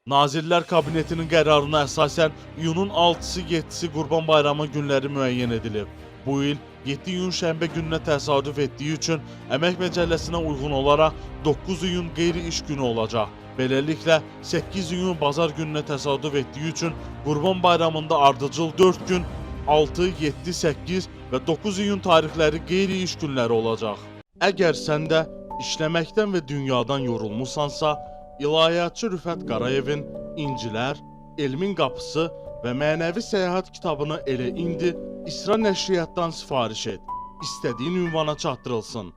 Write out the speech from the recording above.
Nazirlər Kabinetinin qərarına əsasən iyunun 6-sı 7-si Qurban Bayramı günləri müəyyən edilib. Bu il 7 iyun şənbə gününə təsadüf etdiyi üçün Əmək Məcəlləsinə uyğun olaraq 9 iyun qeyri-iş günü olacaq. Beləliklə 8 iyun bazar gününə təsadüf etdiyi üçün Qurban Bayramında ardıcıl 4 gün 6, 7, 8 və 9 iyun tarixləri qeyri-iş günləri olacaq. Əgər sən də işləməkdən və dünyadan yorulmusansa, İlahiyyatçı Rüfət Qarayevin İncilər, Elmin Qapısı və Mənəvi Səyahət kitabını elə indi İsra Nəşriyyatdan sifariş et. İstədiyin ünvana çatdırılsın.